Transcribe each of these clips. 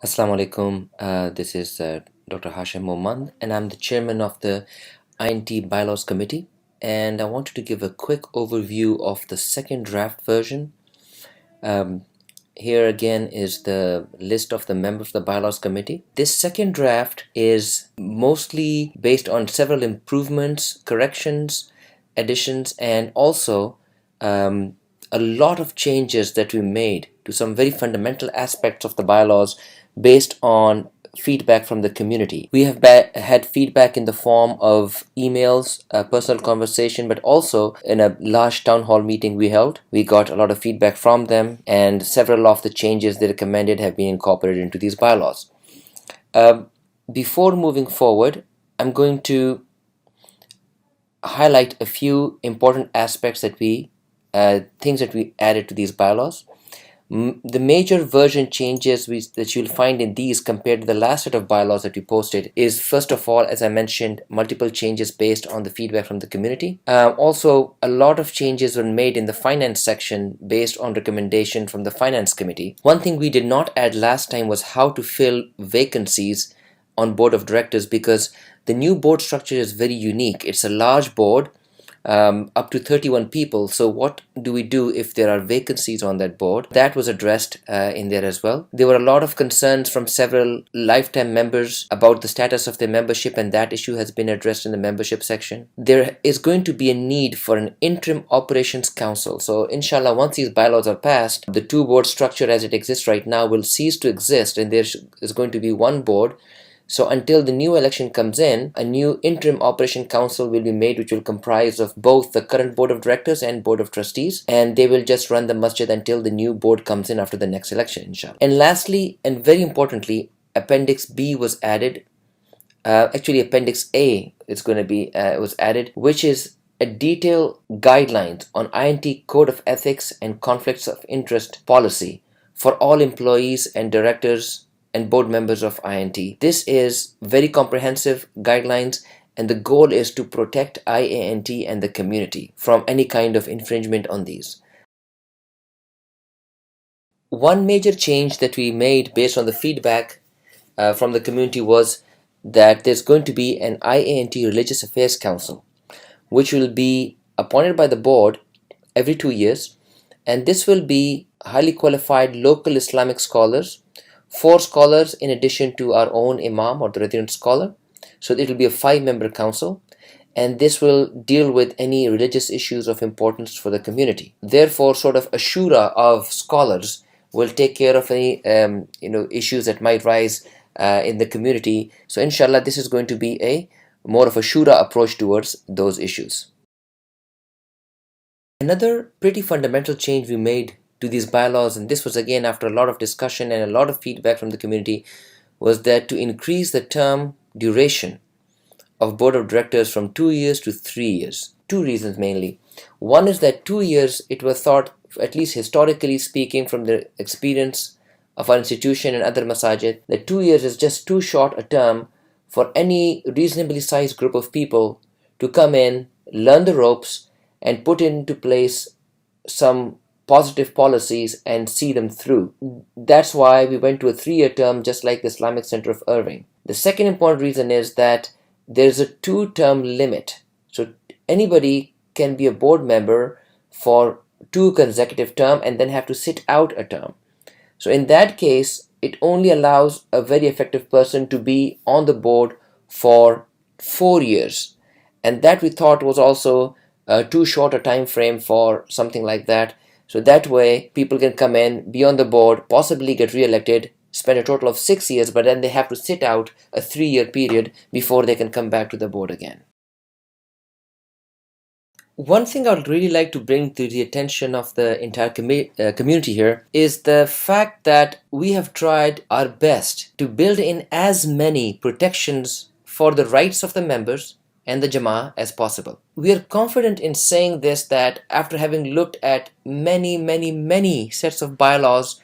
Assalamu alaikum. This is Dr. Hashim Mohammad, and I'm the chairman of the IANT Bylaws Committee. And I wanted to give a quick overview of the second draft version. Um, Here again is the list of the members of the Bylaws Committee. This second draft is mostly based on several improvements, corrections, additions, and also um, a lot of changes that we made to some very fundamental aspects of the bylaws based on feedback from the community. We have had feedback in the form of emails, personal conversation, but also in a large town hall meeting we held. We got a lot of feedback from them, and several of the changes they recommended have been incorporated into these bylaws. Before moving forward, I'm going to highlight a few important aspects that things that we added to these bylaws. The major version changes that you'll find in these compared to the last set of bylaws that we posted is, first of all, as I mentioned, multiple changes based on the feedback from the community. Also, a lot of changes were made in the finance section based on recommendation from the finance committee. One thing we did not add last time was how to fill vacancies on board of directors, because the new board structure is very unique. It's a large board, up to 31 people. So what do we do if there are vacancies on that board? That was addressed in there as well. There were a lot of concerns from several lifetime members about the status of their membership, and that issue has been addressed in the membership section. There is going to be a need for an interim operations council. So inshallah, once these bylaws are passed, the two board structure as it exists right now will cease to exist, and there is going to be one board. So until the new election comes in, a new interim operation council will be made, which will comprise of both the current board of directors and board of trustees, and they will just run the masjid until the new board comes in after the next election, inshallah. And lastly, and very importantly, Appendix B was added. Actually, Appendix A is going to be was added, which is a detailed guidelines on IANT Code of Ethics and Conflicts of Interest policy for all employees and directors and board members of IANT. This is very comprehensive guidelines, and the goal is to protect IANT and the community from any kind of infringement on these. One major change that we made based on the feedback from the community was that there's going to be an IANT Religious Affairs Council, which will be appointed by the board every 2 years, and this will be highly qualified local Islamic scholars, 4 scholars in addition to our own imam or the resident scholar. So it will be a 5-member council, and this will deal with any religious issues of importance for the community. Therefore, sort of a shura of scholars will take care of any issues that might rise in the community. So inshallah, this is going to be a more of a shura approach towards those issues. Another pretty fundamental change we made to these bylaws, and this was again after a lot of discussion and a lot of feedback from the community, was that to increase the term duration of board of directors from 2 years to 3 years. 2 reasons mainly. One is that 2 years, it was thought, at least historically speaking from the experience of our institution and other masajid, that 2 years is just too short a term for any reasonably sized group of people to come in, learn the ropes, and put into place some positive policies and see them through. That's why we went to a 3-year term, just like the Islamic Center of Irving. The second important reason is that there's a 2-term limit. So anybody can be a board member for 2 consecutive terms and then have to sit out a term. So in that case, it only allows a very effective person to be on the board for 4 years. And that we thought was also too short a time frame for something like that. So that way people can come in, be on the board, possibly get re-elected, spend a total of 6 years, but then they have to sit out a 3-year period before they can come back to the board again. One thing I would really like to bring to the attention of the entire community here is the fact that we have tried our best to build in as many protections for the rights of the members and the Jama'ah as possible. We are confident in saying this, that after having looked at many sets of bylaws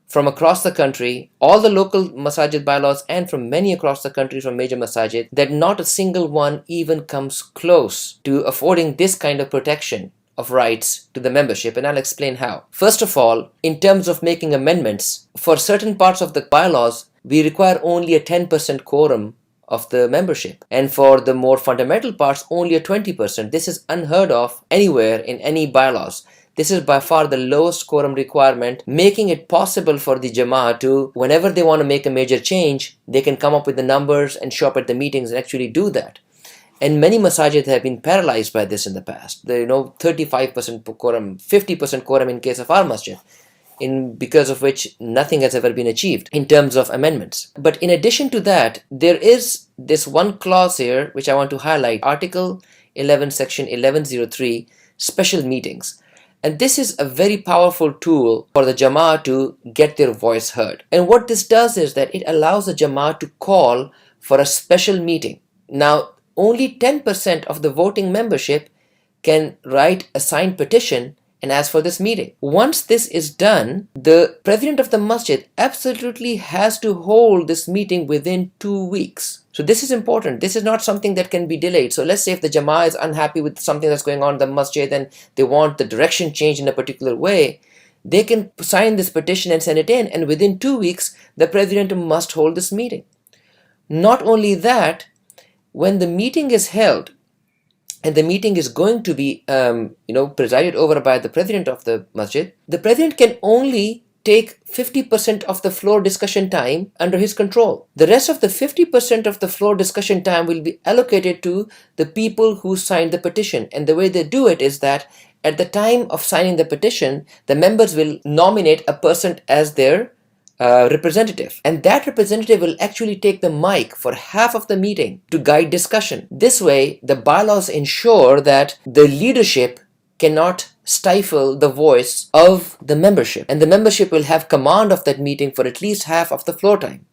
from across the country, all the local masajid bylaws and from many across the country from major masajid, that not a single one even comes close to affording this kind of protection of rights to the membership, and I'll explain how. First of all, in terms of making amendments, for certain parts of the bylaws, we require only a 10% quorum of the membership, and for the more fundamental parts only a 20%. This is unheard of anywhere in any bylaws. This is by far the lowest quorum requirement, making it possible for the Jama'ah to, whenever they want to make a major change, they can come up with the numbers and show up at the meetings and actually do that. And many masajid have been paralyzed by this in the past. 35% quorum, 50% quorum in case of our masjid, because of which nothing has ever been achieved in terms of amendments. But in addition to that, there is this one clause here which I want to highlight, Article 11, Section 1103, special meetings. And this is a very powerful tool for the Jama'ah to get their voice heard. And what this does is that it allows the Jama'ah to call for a special meeting. Now, only 10% of the voting membership can write a signed petition and ask for this meeting. Once this is done, the president of the masjid absolutely has to hold this meeting within 2 weeks. So this is important. This is not something that can be delayed. So let's say if the Jama'ah is unhappy with something that's going on in the masjid and they want the direction changed in a particular way, they can sign this petition and send it in, and within 2 weeks, the president must hold this meeting. Not only that, when the meeting is held, and the meeting is going to be presided over by the president of the masjid, the president can only take 50% of the floor discussion time under his control. The rest of the 50% of the floor discussion time will be allocated to the people who signed the petition. And the way they do it is that at the time of signing the petition, the members will nominate a person as their representative, and that representative will actually take the mic for half of the meeting to guide discussion. This way, the bylaws ensure that the leadership cannot stifle the voice of the membership, and the membership will have command of that meeting for at least half of the floor time.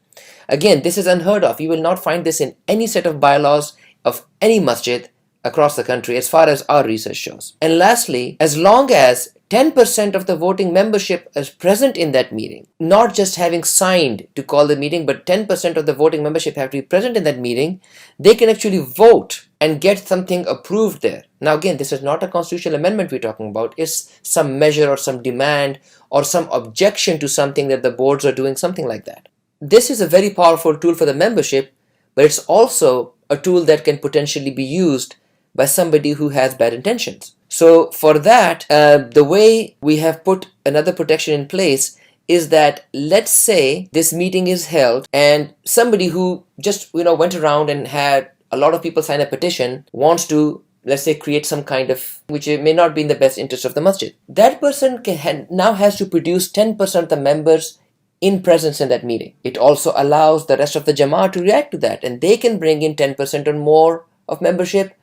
Again, this is unheard of. You will not find this in any set of bylaws of any masjid across the country as far as our research shows. And lastly, as long as 10% of the voting membership is present in that meeting, not just having signed to call the meeting, but 10% of the voting membership have to be present in that meeting, they can actually vote and get something approved there. Now again, this is not a constitutional amendment we're talking about. It's some measure or some demand or some objection to something that the boards are doing, something like that. This is a very powerful tool for the membership, but it's also a tool that can potentially be used by somebody who has bad intentions. So for that, the way we have put another protection in place is that, let's say this meeting is held and somebody who just went around and had a lot of people sign a petition wants to, let's say, create some kind of, which may not be in the best interest of the masjid. That person now has to produce 10% of the members in presence in that meeting. It also allows the rest of the Jama'ah to react to that, and they can bring in 10% or more of membership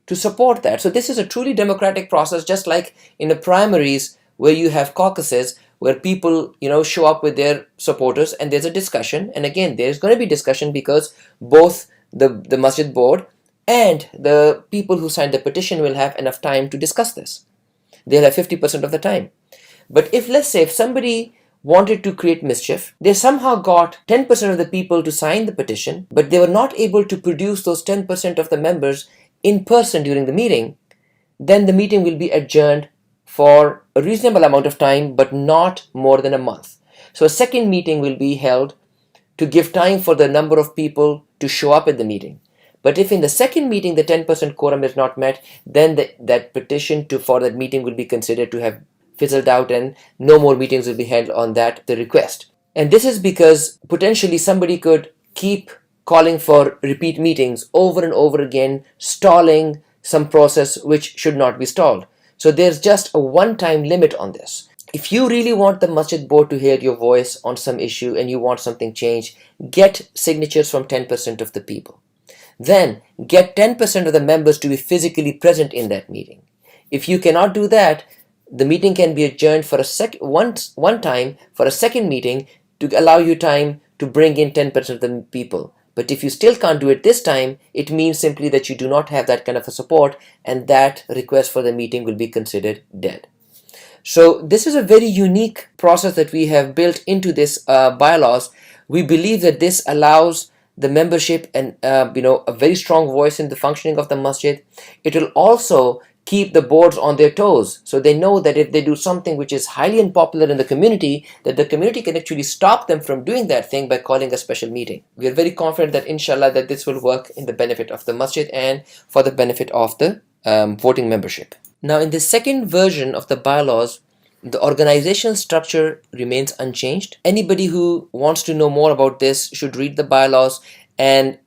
to support that. So this is a truly democratic process, just like in the primaries where you have caucuses where people show up with their supporters and there's a discussion. And again, there's going to be discussion because both the masjid board and the people who signed the petition will have enough time to discuss this. They'll have 50% of the time. But let's say if somebody wanted to create mischief, they somehow got 10% of the people to sign the petition, but they were not able to produce those 10% of the members in person during the meeting, then the meeting will be adjourned for a reasonable amount of time, but not more than a month. So a second meeting will be held to give time for the number of people to show up at the meeting. But if in the second meeting the 10% quorum is not met, then that petition for that meeting will be considered to have fizzled out and no more meetings will be held on the request. And this is because potentially somebody could keep calling for repeat meetings over and over again, stalling some process which should not be stalled. So there's just a one-time limit on this. If you really want the masjid board to hear your voice on some issue and you want something changed, get signatures from 10% of the people. Then get 10% of the members to be physically present in that meeting. If you cannot do that, the meeting can be adjourned for one time for a second meeting to allow you time to bring in 10% of the people. But if you still can't do it this time, it means simply that you do not have that kind of a support, and that request for the meeting will be considered dead. So this is a very unique process that we have built into this bylaws. We believe that this allows the membership and a very strong voice in the functioning of the masjid. It will also keep the boards on their toes. So they know that if they do something which is highly unpopular in the community, that the community can actually stop them from doing that thing by calling a special meeting. We are very confident that inshallah that this will work in the benefit of the masjid and for the benefit of the voting membership. Now in the second version of the bylaws, the organizational structure remains unchanged. Anybody who wants to know more about this should read the bylaws, and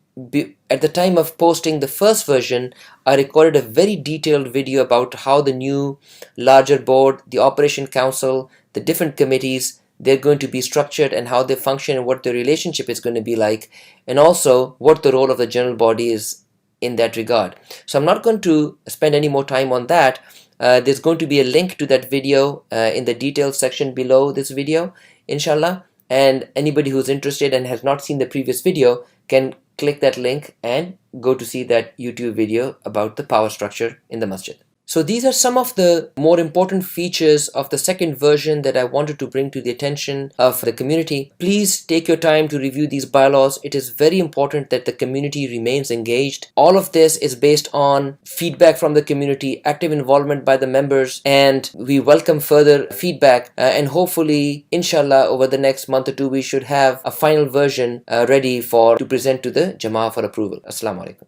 at the time of posting the first version, I recorded a very detailed video about how the new larger board, the operation council, the different committees, they're going to be structured and how they function and what the relationship is going to be like, and also what the role of the general body is in that regard. So I'm not going to spend any more time on that. There's going to be a link to that video in the details section below this video, inshallah, and anybody who's interested and has not seen the previous video can click that link and go to see that YouTube video about the power structure in the masjid. So these are some of the more important features of the second version that I wanted to bring to the attention of the community. Please take your time to review these bylaws. It is very important that the community remains engaged. All of this is based on feedback from the community, active involvement by the members, and we welcome further feedback, and hopefully, inshallah, over the next month or two, we should have a final version ready to present to the Jama'ah for approval. Assalamu alaikum.